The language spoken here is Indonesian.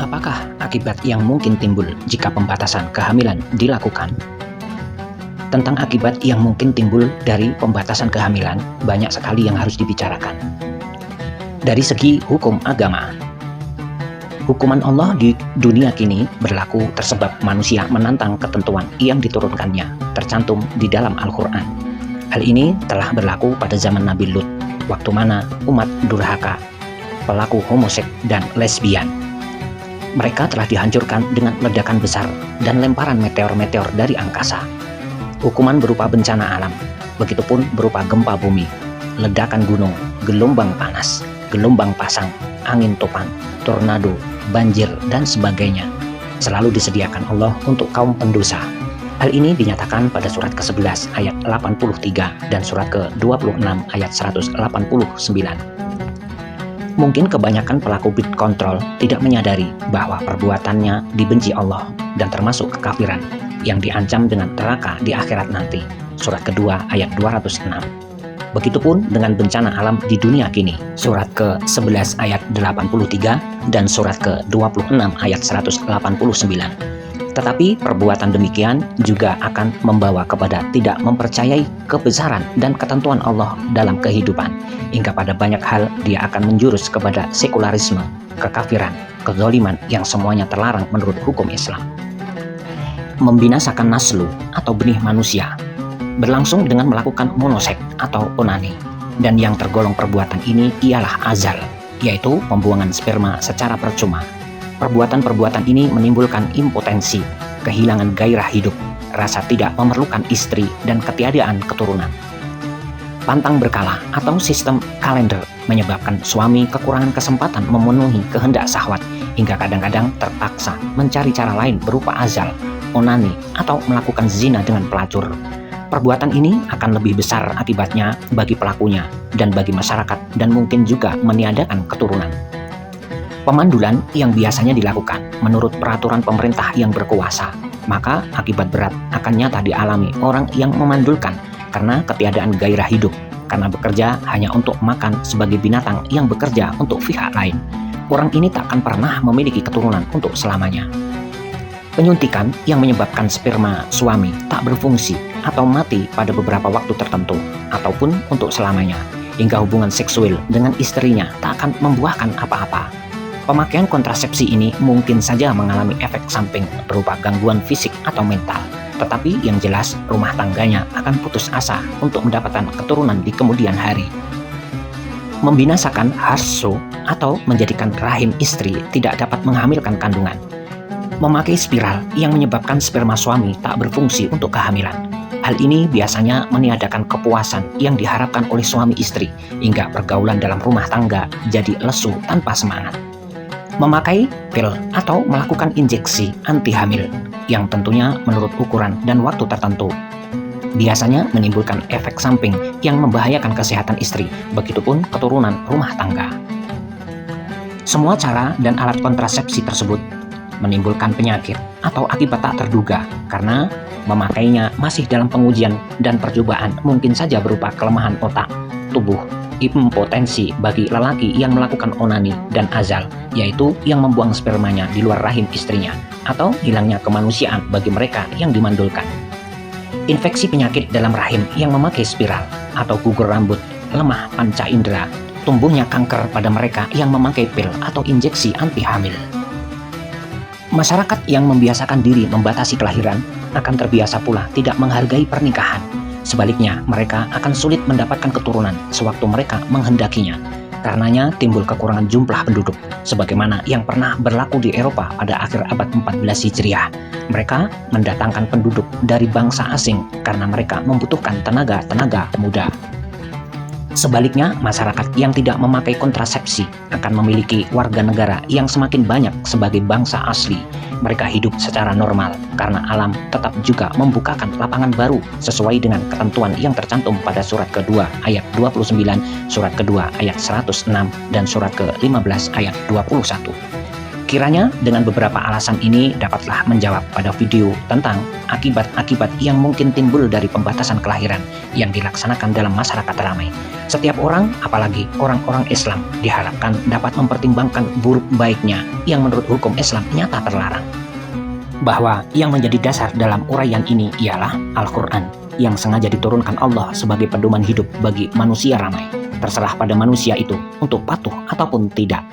Apakah akibat yang mungkin timbul jika pembatasan kehamilan dilakukan? Tentang akibat yang mungkin timbul dari pembatasan kehamilan, banyak sekali yang harus dibicarakan. Dari segi hukum agama, hukuman Allah di dunia kini berlaku tersebab manusia menantang ketentuan yang diturunkannya, tercantum di dalam Al-Quran. Hal ini telah berlaku pada zaman Nabi Lut, waktu mana umat durhaka, pelaku homoseks dan lesbian. Mereka telah dihancurkan dengan ledakan besar dan lemparan meteor-meteor dari angkasa. Hukuman berupa bencana alam, begitupun berupa gempa bumi, ledakan gunung, gelombang panas, gelombang pasang, angin topan, tornado, banjir, dan sebagainya, selalu disediakan Allah untuk kaum pendosa. Hal ini dinyatakan pada surat ke-11 ayat 83 dan surat ke-26 ayat 189. Mungkin kebanyakan pelaku bid control tidak menyadari bahwa perbuatannya dibenci Allah dan termasuk kekafiran yang diancam dengan neraka di akhirat nanti. Surat kedua ayat 206. Begitupun dengan bencana alam di dunia kini. Surat ke-11 ayat 83 dan surat ke-26 ayat 189. Tetapi perbuatan demikian juga akan membawa kepada tidak mempercayai kebesaran dan ketentuan Allah dalam kehidupan, hingga pada banyak hal dia akan menjurus kepada sekularisme, kekafiran, kezaliman yang semuanya terlarang menurut hukum Islam. Membinasakan naslu atau benih manusia berlangsung dengan melakukan monoseks atau onani, dan yang tergolong perbuatan ini ialah azal, yaitu pembuangan sperma secara percuma. Perbuatan-perbuatan ini menimbulkan impotensi, kehilangan gairah hidup, rasa tidak memerlukan istri, dan ketiadaan keturunan. Pantang berkala atau sistem kalender menyebabkan suami kekurangan kesempatan memenuhi kehendak syahwat, hingga kadang-kadang terpaksa mencari cara lain berupa azal, onani, atau melakukan zina dengan pelacur. Perbuatan ini akan lebih besar akibatnya bagi pelakunya dan bagi masyarakat, dan mungkin juga meniadakan keturunan. Pemandulan yang biasanya dilakukan menurut peraturan pemerintah yang berkuasa, maka akibat berat akan nyata dialami orang yang memandulkan karena ketiadaan gairah hidup, karena bekerja hanya untuk makan sebagai binatang yang bekerja untuk pihak lain. Orang ini tak akan pernah memiliki keturunan untuk selamanya. Penyuntikan yang menyebabkan sperma suami tak berfungsi atau mati pada beberapa waktu tertentu, ataupun untuk selamanya, hingga hubungan seksual dengan istrinya tak akan membuahkan apa-apa. Pemakaian kontrasepsi ini mungkin saja mengalami efek samping berupa gangguan fisik atau mental, tetapi yang jelas rumah tangganya akan putus asa untuk mendapatkan keturunan di kemudian hari. Membinasakan hasso atau menjadikan rahim istri tidak dapat menghamilkan kandungan. Memakai spiral yang menyebabkan sperma suami tak berfungsi untuk kehamilan. Hal ini biasanya meniadakan kepuasan yang diharapkan oleh suami istri, hingga pergaulan dalam rumah tangga jadi lesu tanpa semangat. Memakai pil atau melakukan injeksi anti hamil yang tentunya menurut ukuran dan waktu tertentu, biasanya menimbulkan efek samping yang membahayakan kesehatan istri, begitupun keturunan rumah tangga. Semua cara dan alat kontrasepsi tersebut menimbulkan penyakit atau akibat tak terduga karena memakainya masih dalam pengujian dan percobaan, mungkin saja berupa kelemahan otak, tubuh, impotensi bagi lelaki yang melakukan onani dan azal, yaitu yang membuang spermanya di luar rahim istrinya, atau hilangnya kemanusiaan bagi mereka yang dimandulkan. Infeksi penyakit dalam rahim yang memakai spiral, atau gugur rambut, lemah panca indera, tumbuhnya kanker pada mereka yang memakai pil atau injeksi anti hamil. Masyarakat yang membiasakan diri membatasi kelahiran akan terbiasa pula tidak menghargai pernikahan. Sebaliknya, mereka akan sulit mendapatkan keturunan sewaktu mereka menghendakinya. Karenanya timbul kekurangan jumlah penduduk, sebagaimana yang pernah berlaku di Eropa pada akhir abad 14 Hijriah. Mereka mendatangkan penduduk dari bangsa asing karena mereka membutuhkan tenaga muda. Sebaliknya, masyarakat yang tidak memakai kontrasepsi akan memiliki warga negara yang semakin banyak sebagai bangsa asli. Mereka hidup secara normal karena alam tetap juga membukakan lapangan baru sesuai dengan ketentuan yang tercantum pada surat kedua ayat 29, surat kedua ayat 106, dan surat ke-15 ayat 21. Kiranya dengan beberapa alasan ini dapatlah menjawab pada video tentang akibat-akibat yang mungkin timbul dari pembatasan kelahiran yang dilaksanakan dalam masyarakat ramai. Setiap orang, apalagi orang-orang Islam, diharapkan dapat mempertimbangkan buruk baiknya yang menurut hukum Islam nyata terlarang. Bahwa yang menjadi dasar dalam uraian ini ialah Al-Quran, yang sengaja diturunkan Allah sebagai pedoman hidup bagi manusia ramai. Terserah pada manusia itu untuk patuh ataupun tidak.